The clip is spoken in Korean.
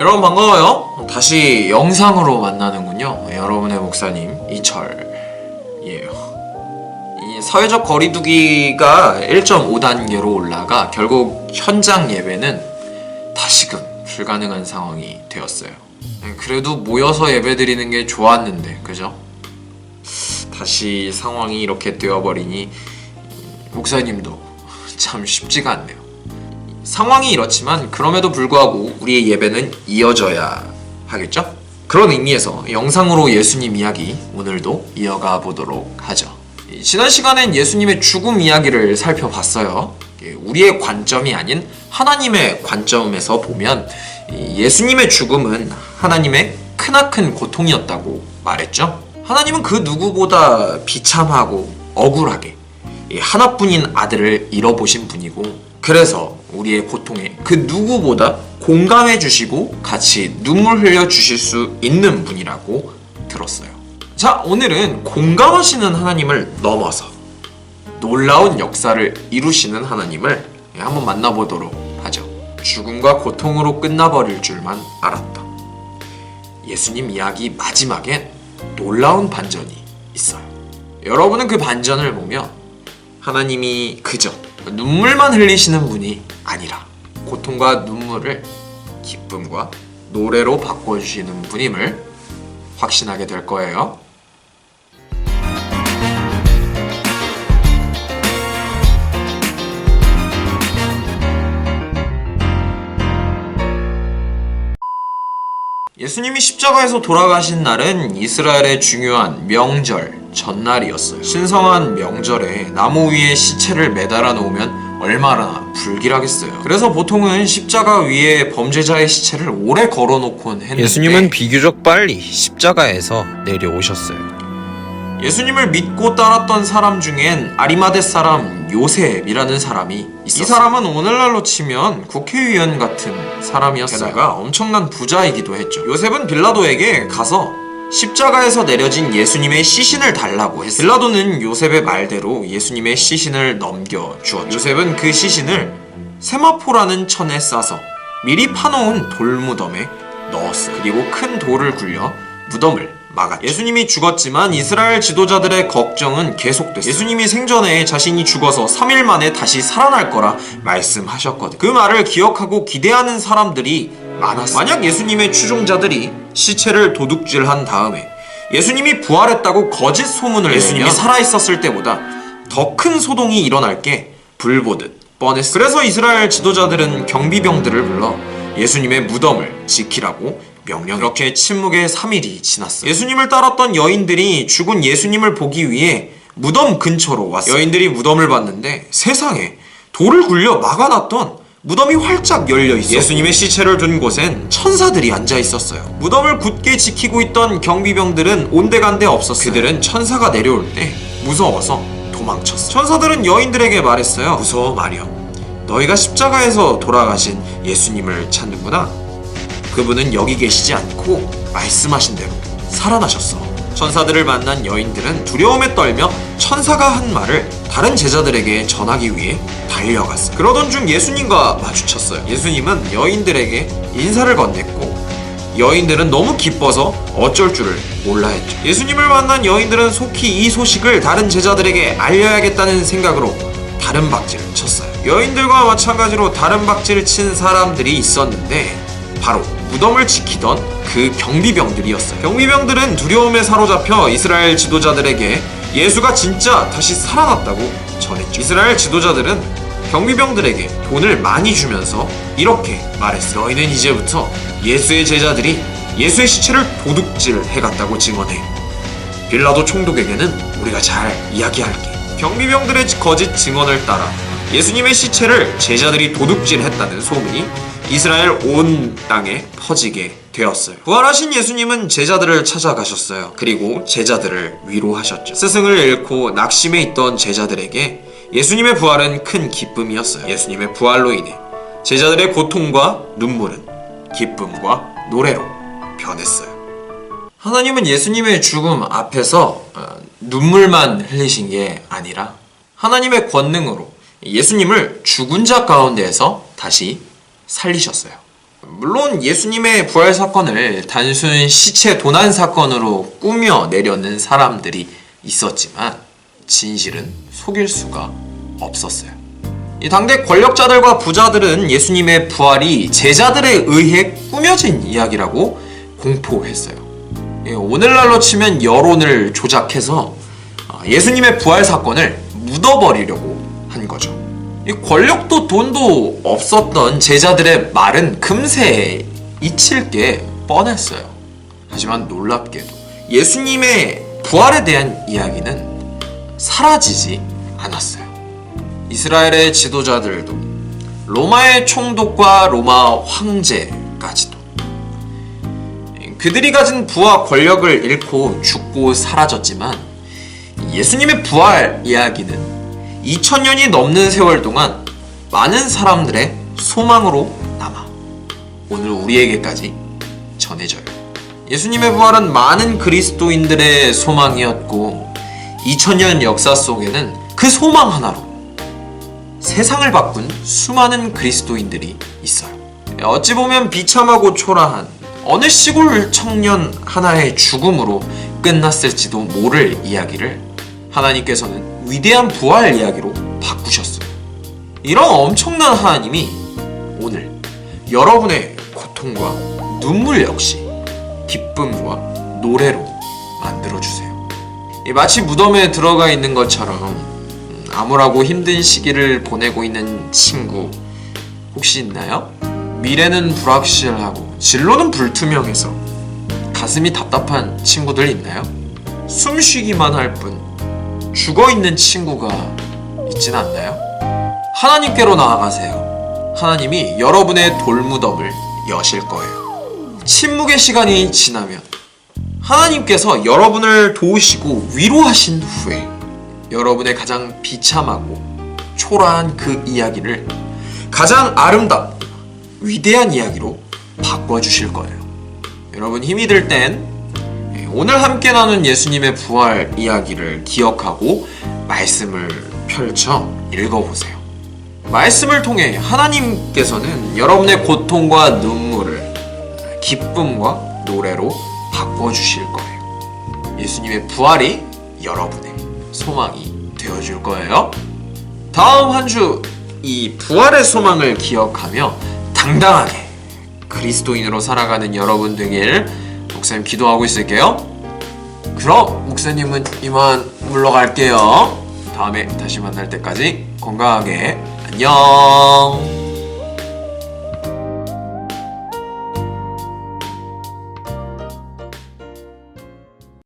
여러분 반가워요. 다시 영상으로 만나는군요. 여러분의 목사님 이철이에요. 이 사회적 거리두기가 1.5단계로 올라가 결국 현장 예배는 다시금 불가능한 상황이 되었어요. 그래도 모여서 예배드리는 게 좋았는데, 그죠? 다시 상황이 이렇게 되어버리니 목사님도 참 쉽지가 않네요. 상황이 이렇지만 그럼에도 불구하고 우리의 예배는 이어져야 하겠죠? 그런 의미에서 영상으로 예수님 이야기 오늘도 이어가 보도록 하죠. 지난 시간엔 예수님의 죽음 이야기를 살펴봤어요. 우리의 관점이 아닌 하나님의 관점에서 보면 예수님의 죽음은 하나님의 크나큰 고통이었다고 말했죠. 하나님은 그 누구보다 비참하고 억울하게 하나뿐인 아들을 잃어보신 분이고, 그래서 우리의 고통에 그 누구보다 공감해 주시고 같이 눈물 흘려 주실 수 있는 분이라고 들었어요. 자, 오늘은 공감하시는 하나님을 넘어서 놀라운 역사를 이루시는 하나님을 한번 만나보도록 하죠. 죽음과 고통으로 끝나버릴 줄만 알았다. 예수님 이야기 마지막엔 놀라운 반전이 있어요. 여러분은 그 반전을 보며 하나님이 그저 눈물만 흘리시는 분이 아니라 고통과 눈물을 기쁨과 노래로 바꿔주시는 분임을 확신하게 될 거예요. 예수님이 십자가에서 돌아가신 날은 이스라엘의 중요한 명절 전날이었어요. 신성한 명절에 나무 위에 시체를 매달아 놓으면 얼마나 불길하겠어요. 그래서 보통은 십자가 위에 범죄자의 시체를 오래 걸어놓곤 했는데, 예수님은 비교적 빨리 십자가에서 내려오셨어요. 예수님을 믿고 따랐던 사람 중엔 아리마대 사람 요셉이라는 사람이 있었어요. 이 사람은 오늘날로 치면 국회의원 같은 사람이었어요. 게다가 엄청난 부자이기도 했죠. 요셉은 빌라도에게 가서 십자가에서 내려진 예수님의 시신을 달라고 했어요. 빌라도는 요셉의 말대로 예수님의 시신을 넘겨주었죠. 요셉은 그 시신을 세마포라는 천에 싸서 미리 파놓은 돌무덤에 넣었어요. 그리고 큰 돌을 굴려 무덤을 막았죠. 예수님이 죽었지만 이스라엘 지도자들의 걱정은 계속됐어요. 예수님이 생전에 자신이 죽어서 3일 만에 다시 살아날 거라 말씀하셨거든요. 그 말을 기억하고 기대하는 사람들이 많았어요. 만약 예수님의 추종자들이 시체를 도둑질한 다음에 예수님이 부활했다고 거짓 소문을 예수님이 살아있었을 때보다 더 큰 소동이 일어날 게 불보듯 뻔했어요. 그래서 이스라엘 지도자들은 경비병들을 불러 예수님의 무덤을 지키라고 명령. 이렇게 침묵의 3일이 지났어요. 예수님을 따랐던 여인들이 죽은 예수님을 보기 위해 무덤 근처로 왔어요. 여인들이 무덤을 봤는데 세상에 돌을 굴려 막아놨던 무덤이 활짝 열려 있었고, 예수님의 시체를 둔 곳엔 천사들이 앉아 있었어요. 무덤을 굳게 지키고 있던 경비병들은 온데간데 없었어요. 그들은 천사가 내려올 때 무서워서 도망쳤어요. 천사들은 여인들에게 말했어요. 무서워 마렴, 너희가 십자가에서 돌아가신 예수님을 찾는구나. 그분은 여기 계시지 않고 말씀하신 대로 살아나셨어. 천사들을 만난 여인들은 두려움에 떨며 천사가 한 말을 다른 제자들에게 전하기 위해 달려갔어요. 그러던 중 예수님과 마주쳤어요. 예수님은 여인들에게 인사를 건넸고 여인들은 너무 기뻐서 어쩔 줄을 몰라 했죠. 예수님을 만난 여인들은 속히 이 소식을 다른 제자들에게 알려야겠다는 생각으로 다른 박질을 쳤어요. 여인들과 마찬가지로 다른 박질을 친 사람들이 있었는데 바로 무덤을 지키던 그 경비병들이었어요. 경비병들은 두려움에 사로잡혀 이스라엘 지도자들에게 예수가 진짜 다시 살아났다고 전했죠. 이스라엘 지도자들은 경비병들에게 돈을 많이 주면서 이렇게 말했어요. 너희는 이제부터 예수의 제자들이 예수의 시체를 도둑질해갔다고 증언해. 빌라도 총독에게는 우리가 잘 이야기할게. 경비병들의 거짓 증언을 따라 예수님의 시체를 제자들이 도둑질했다는 소문이 이스라엘 온 땅에 퍼지게 되었어요. 부활하신 예수님은 제자들을 찾아가셨어요. 그리고 제자들을 위로하셨죠. 스승을 잃고 낙심해 있던 제자들에게 예수님의 부활은 큰 기쁨이었어요. 예수님의 부활로 인해 제자들의 고통과 눈물은 기쁨과 노래로 변했어요. 하나님은 예수님의 죽음 앞에서 눈물만 흘리신 게 아니라 하나님의 권능으로 예수님을 죽은 자 가운데에서 다시 살리셨어요. 물론 예수님의 부활 사건을 단순 시체 도난 사건으로 꾸며내려는 사람들이 있었지만 진실은 속일 수가 없었어요. 이 당대 권력자들과 부자들은 예수님의 부활이 제자들에 의해 꾸며진 이야기라고 공포했어요. 오늘날로 치면 여론을 조작해서 예수님의 부활 사건을 묻어버리려고 한 거죠. 이 권력도 돈도 없었던 제자들의 말은 금세 잊힐 게 뻔했어요. 하지만 놀랍게도 예수님의 부활에 대한 이야기는 사라지지 않았어요. 이스라엘의 지도자들도, 로마의 총독과 로마 황제까지도 그들이 가진 부와 권력을 잃고 죽고 사라졌지만 예수님의 부활 이야기는 2000년이 넘는 세월 동안 많은 사람들의 소망으로 남아 오늘 우리에게까지 전해져요. 예수님의 부활은 많은 그리스도인들의 소망이었고 2000년 역사 속에는 그 소망 하나로 세상을 바꾼 수많은 그리스도인들이 있어요. 어찌 보면 비참하고 초라한 어느 시골 청년 하나의 죽음으로 끝났을지도 모를 이야기를 하나님께서는 위대한 부활 이야기로 바꾸셨어요. 이런 엄청난 하나님이 오늘 여러분의 고통과 눈물 역시 기쁨과 노래로 만들어주세요. 마치 무덤에 들어가 있는 것처럼 암울하고 힘든 시기를 보내고 있는 친구 혹시 있나요? 미래는 불확실하고 진로는 불투명해서 가슴이 답답한 친구들 있나요? 숨쉬기만 할 뿐 죽어있는 친구가 있진 않나요? 하나님께로 나아가세요. 하나님이 여러분의 돌무덤을 여실 거예요. 침묵의 시간이 지나면 하나님께서 여러분을 도우시고 위로하신 후에 여러분의 가장 비참하고 초라한 그 이야기를 가장 아름답고 위대한 이야기로 바꿔주실 거예요. 여러분 힘이 들 땐 오늘 함께 나눈 예수님의 부활 이야기를 기억하고 말씀을 펼쳐 읽어보세요. 말씀을 통해 하나님께서는 여러분의 고통과 눈물을 기쁨과 노래로 바꿔주실 거예요. 예수님의 부활이 여러분의 소망이 되어줄 거예요. 다음 한 주 이 부활의 소망을 기억하며 당당하게 그리스도인으로 살아가는 여러분 되길 목사님 기도하고 있을게요. 그럼 목사님은 이만 물러갈게요. 다음에 다시 만날 때까지 건강하게 안녕.